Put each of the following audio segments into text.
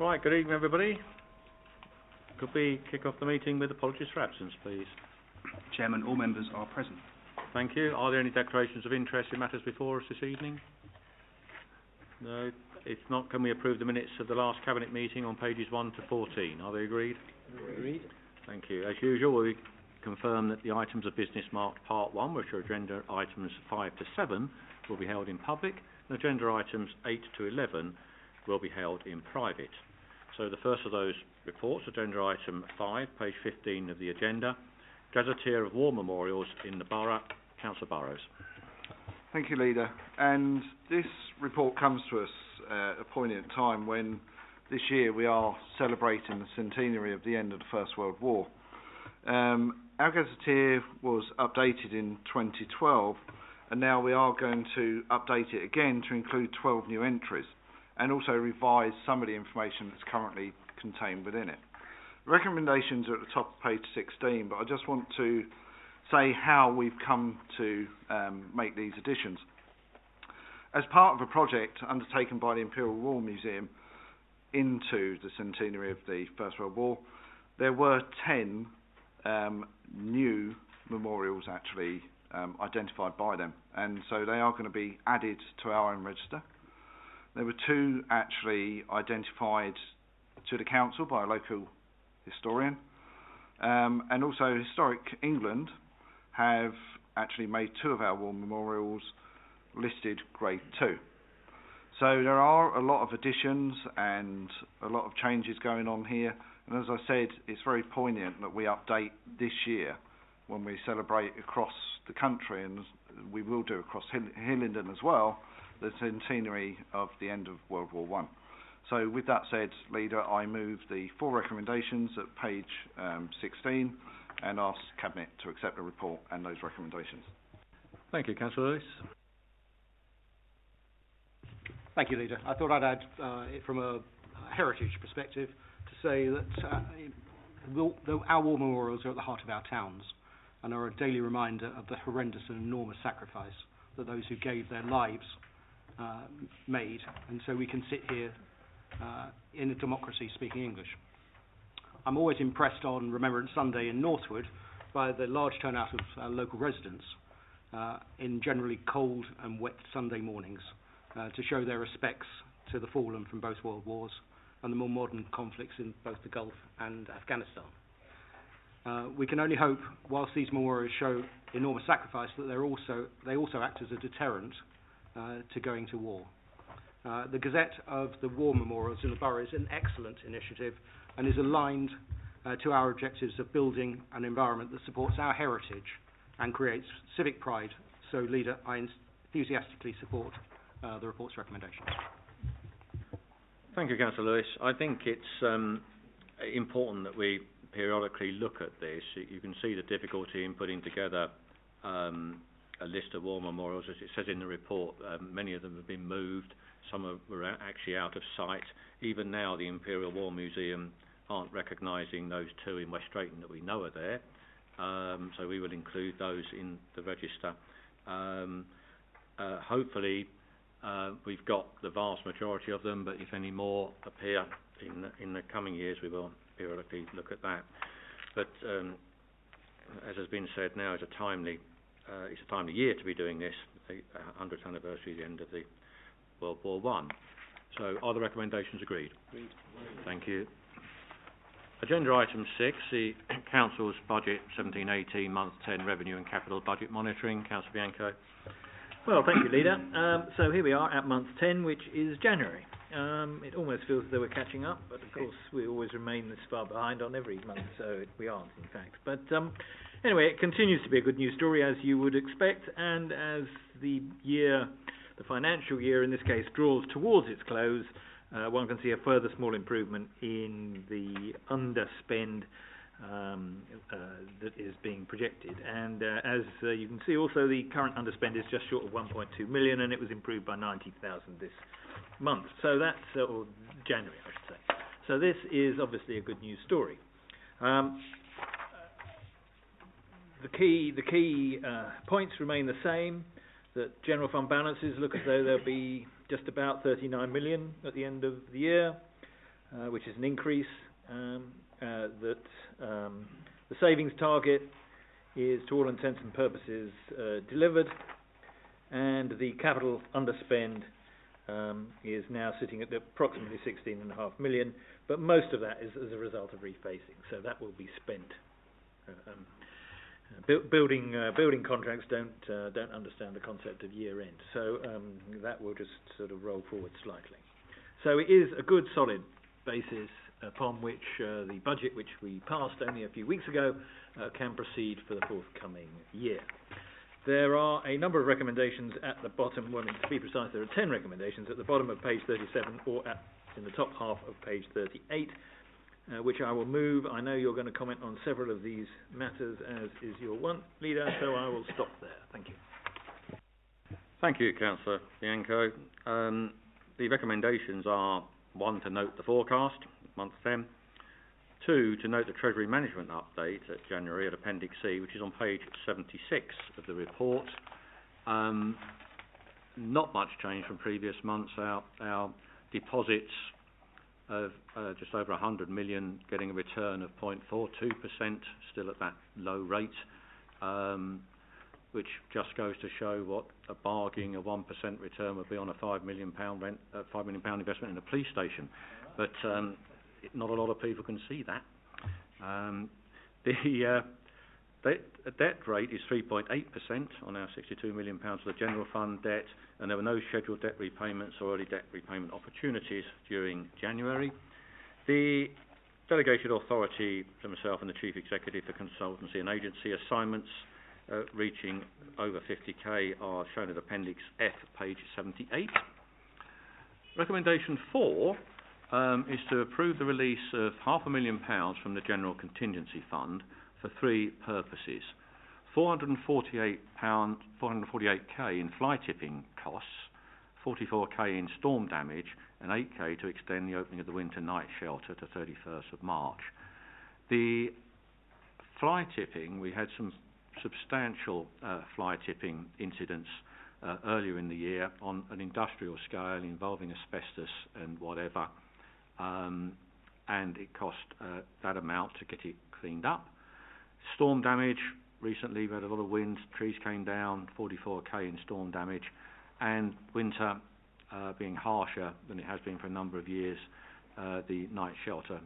Right, good evening everybody. Could we kick off the meeting with apologies for absence, please? Chairman, all members are present. Thank you. Are there any declarations of interest in matters before us this evening? No. If not, can we approve the minutes of the last Cabinet meeting on pages 1 to 14? Are they agreed? Agreed. Thank you. As usual, we confirm that the items of business marked Part 1, which are agenda items 5 to 7, will be held in public, and agenda items 8 to 11 will be held in private. So the first of those reports, agenda item 5, page 15 of the agenda, Gazetteer of War Memorials in the Borough. Councillor Burrows. Thank you, Leader. And this report comes to us at a poignant time when this year we are celebrating the centenary of the end of the First World War. Our Gazetteer was updated in 2012, and now we are going to update it again to include 12 new entries, and also revise some of the information that's currently contained within it. The recommendations are at the top of page 16, but I just want to say how we've come to make these additions. As part of a project undertaken by the Imperial War Museum into the centenary of the First World War, there were 10 new memorials actually identified by them, and so they are going to be added to our own register. There were 2 actually identified to the council by a local historian, and also Historic England have actually made 2 of our war memorials listed Grade 2. So there are a lot of additions and a lot of changes going on here, and as I said, it's very poignant that we update this year when we celebrate across the country, and we will do across Hillingdon as well, the centenary of the end of World War I. So with that said, Leader, I move the 4 recommendations at page 16 and ask Cabinet to accept the report and those recommendations. Thank you, Councillor Lewis. Thank you, Leader. I thought I'd add it from a heritage perspective to say that our war memorials are at the heart of our towns and are a daily reminder of the horrendous and enormous sacrifice that those who gave their lives made, and so we can sit here in a democracy speaking English. I'm always impressed on Remembrance Sunday in Northwood by the large turnout of local residents in generally cold and wet Sunday mornings to show their respects to the fallen from both world wars and the more modern conflicts in both the Gulf and Afghanistan. We can only hope, whilst these memorials show enormous sacrifice, that they also act as a deterrent to going to war. The Gazette of the War Memorials in the Borough is an excellent initiative and is aligned to our objectives of building an environment that supports our heritage and creates civic pride. So, Leader, I enthusiastically support the report's recommendations. Thank you, Councillor Lewis. I think it's important that we periodically look at this. You can see the difficulty in putting together a list of war memorials. As it says in the report, many of them have been moved. Some were actually out of sight. Even now, the Imperial War Museum aren't recognising those 2 in West Drayton that we know are there. So we will include those in the register. Hopefully, we've got the vast majority of them, but if any more appear in the coming years, we will periodically look at that. But as has been said, now is it's a timely year to be doing this, the 100th anniversary of the end of the World War I. So are the recommendations agreed? Agreed. Thank you. Agenda item 6, the Council's Budget 17-18, Month 10 Revenue and Capital Budget Monitoring. Councillor Bianco. Well, thank you, Leader. So here we are at month 10, which is January. It almost feels as though we're catching up, but of course we always remain this far behind on every month, so we aren't, in fact. But anyway, it continues to be a good news story, as you would expect, and as the financial year in this case, draws towards its close, one can see a further small improvement in the underspend that is being projected. And as you can see, also the current underspend is just short of 1.2 million, and it was improved by 90,000 this month. So that's or January, I should say. So this is obviously a good news story. The key points remain the same. That general fund balances look as though they'll be just about 39 million at the end of the year. which is an increase. The savings target is, to all intents and purposes, delivered, and the capital underspend is now sitting at approximately 16.5 million, but most of that is as a result of refacing, so that will be spent. Building contracts don't understand the concept of year end, so that will just sort of roll forward slightly. So it is a good solid basis upon which the budget, which we passed only a few weeks ago, can proceed for the forthcoming year. There are a number of recommendations at the bottom. Well, to be precise, there are 10 recommendations at the bottom of page 37 or in the top half of page 38, which I will move. I know you're going to comment on several of these matters, as is your wont, Leader, so I will stop there. Thank you. Thank you, Councillor Bianco. The recommendations are: 1, to note the forecast, month 10. 2, to note the Treasury Management update at January at Appendix C, which is on page 76 of the report. Not much change from previous months. Our deposits of just over 100 million, getting a return of 0.42%, still at that low rate, which just goes to show what a bargain a 1% return would be on a £5 million investment in a police station. But not a lot of people can see that. The debt rate is 3.8% on our £62 million of the general fund debt, and there were no scheduled debt repayments or early debt repayment opportunities during January. The delegated authority to myself and the Chief Executive for consultancy and agency assignments reaching over 50k are shown at Appendix F, page 78. Recommendation 4 is to approve the release of £500,000 from the General Contingency Fund for 3 purposes: £448k in fly tipping costs, 44k in storm damage, and 8k to extend the opening of the winter night shelter to 31st of March. The fly tipping, we had some substantial fly tipping incidents earlier in the year on an industrial scale involving asbestos and whatever, and it cost that amount to get it cleaned up. Storm damage, recently we had a lot of wind, trees came down, 44k in storm damage, and winter being harsher than it has been for a number of years, the night shelter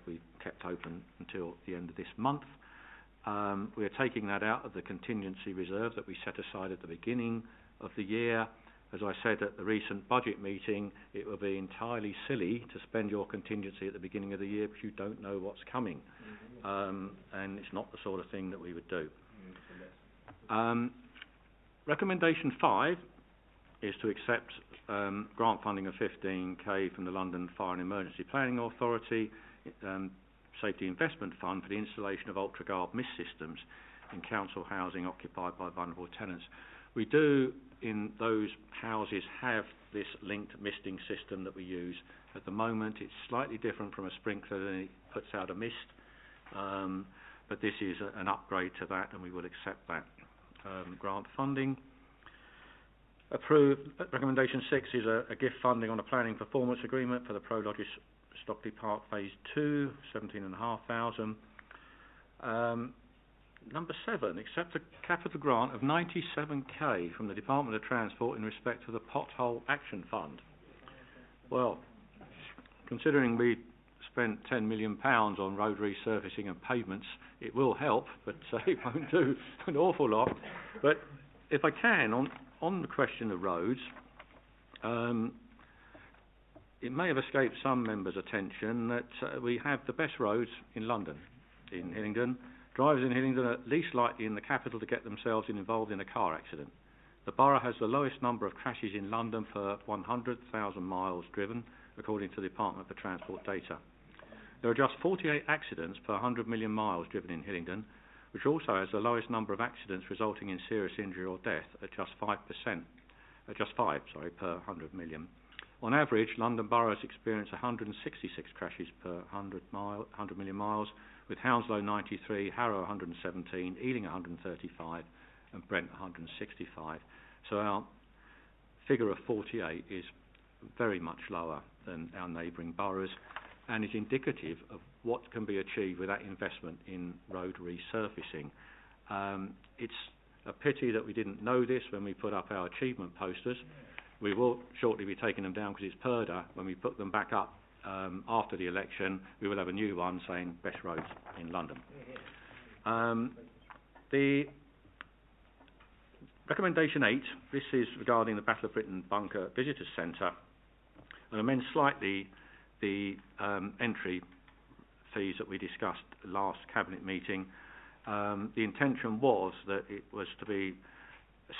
we kept open until the end of this month. We are taking that out of the contingency reserve that we set aside at the beginning of the year. As I said at the recent budget meeting, it will be entirely silly to spend your contingency at the beginning of the year because you don't know what's coming, and it's not the sort of thing that we would do. Recommendation 5 is to accept grant funding of 15k from the London Fire and Emergency Planning Authority Safety Investment Fund for the installation of ultra-guard mist systems in council housing occupied by vulnerable tenants. We do, in those houses, have this linked misting system that we use. At the moment, it's slightly different from a sprinkler, and it puts out a mist, but this is an upgrade to that, and we will accept that grant funding. Approved. Recommendation 6 is a gift funding on a planning performance agreement for the Pro Lodges Stockley Park Phase 2, 17,500. Number 7, accept a capital grant of 97k from the Department of Transport in respect to the Pothole Action Fund. Well, considering we spent £10 million on road resurfacing and pavements, it will help, but it won't do an awful lot. But if I can, on the question of roads, it may have escaped some members' attention that we have the best roads in London, in Hillingdon. Drivers in Hillingdon are least likely in the capital to get themselves involved in a car accident. The Borough has the lowest number of crashes in London per 100,000 miles driven, according to the Department for Transport data. There are just 48 accidents per 100 million miles driven in Hillingdon, which also has the lowest number of accidents resulting in serious injury or death at just 5%, per 100 million. On average, London boroughs experience 166 crashes per 100 million miles, with Hounslow 93, Harrow 117, Ealing 135, and Brent 165. So our figure of 48 is very much lower than our neighbouring boroughs, and is indicative of what can be achieved with that investment in road resurfacing. It's a pity that we didn't know this when we put up our achievement posters. We will shortly be taking them down because it's Purda. When we put them back up after the election, we will have a new one saying best roads in London. The recommendation 8, this is regarding the Battle of Britain Bunker Visitors Centre, and amends slightly the entry fees that we discussed last Cabinet meeting. The intention was that it was to be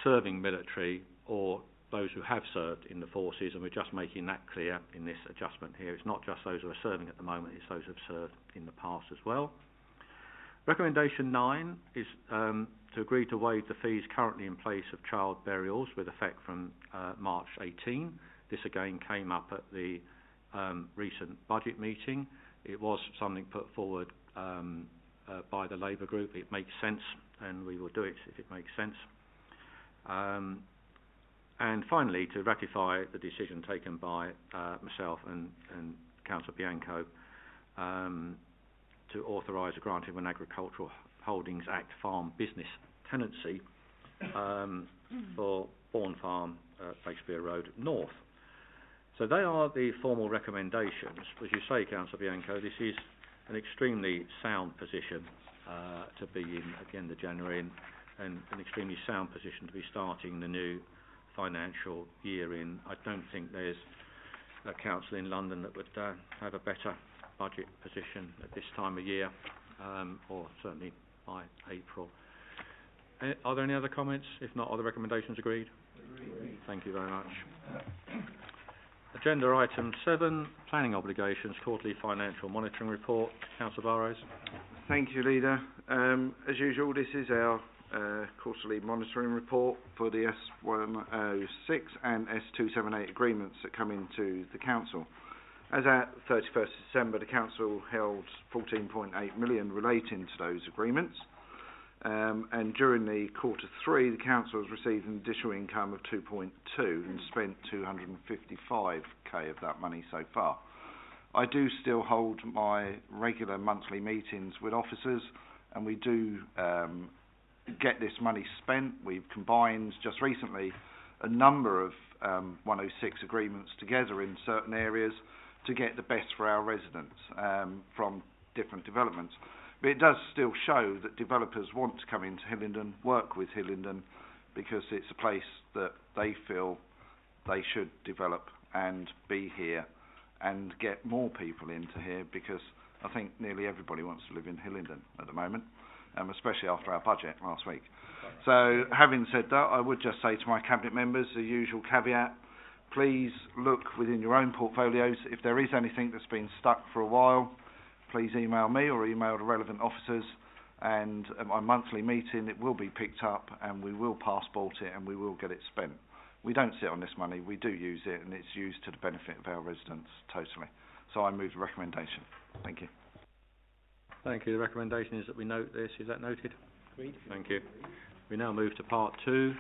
serving military or those who have served in the forces, and we're just making that clear in this adjustment here. It's not just those who are serving at the moment, it's those who have served in the past as well. Recommendation 9 is to agree to waive the fees currently in place of child burials with effect from March 18. This again came up at the recent budget meeting. It was something put forward by the Labour group. It makes sense, and we will do it if it makes sense. And finally, to ratify the decision taken by myself and Councillor Bianco to authorise a granting of an Agricultural Holdings Act farm business tenancy for Bourne Farm, Breakspear Road North. So they are the formal recommendations. As you say, Councillor Bianco, this is an extremely sound position to be in again the January, and an extremely sound position to be starting the new financial year in. I don't think there's a council in London that would have a better budget position at this time of year, or certainly by April. Are there any other comments? If not, are the recommendations agreed? Agreed. Thank you very much. Agenda item 7, planning obligations, quarterly financial monitoring report. Councillor Burrows. Thank you, Leader. As usual, this is our quarterly monitoring report for the S106 and S278 agreements that come into the Council. As at 31st December, the Council held 14.8 million relating to those agreements. And during the Q3, the Council has received an additional income of 2.2 and spent 255k of that money so far. I do still hold my regular monthly meetings with officers, and we do get this money spent. We've combined just recently a number of 106 agreements together in certain areas to get the best for our residents from different developments. But it does still show that developers want to come into Hillingdon, work with Hillingdon, because it's a place that they feel they should develop and be here and get more people into here, because I think nearly everybody wants to live in Hillingdon at the moment, especially after our budget last week. So, having said that, I would just say to my Cabinet members, the usual caveat, please look within your own portfolios. If there is anything that's been stuck for a while, please email me or email the relevant officers, and at my monthly meeting it will be picked up and we will passport it and we will get it spent. We don't sit on this money, we do use it, and it's used to the benefit of our residents totally. So I move the recommendation. Thank you. Thank you. The recommendation is that we note this. Is that noted? Agreed. Thank you. We now move to part 2.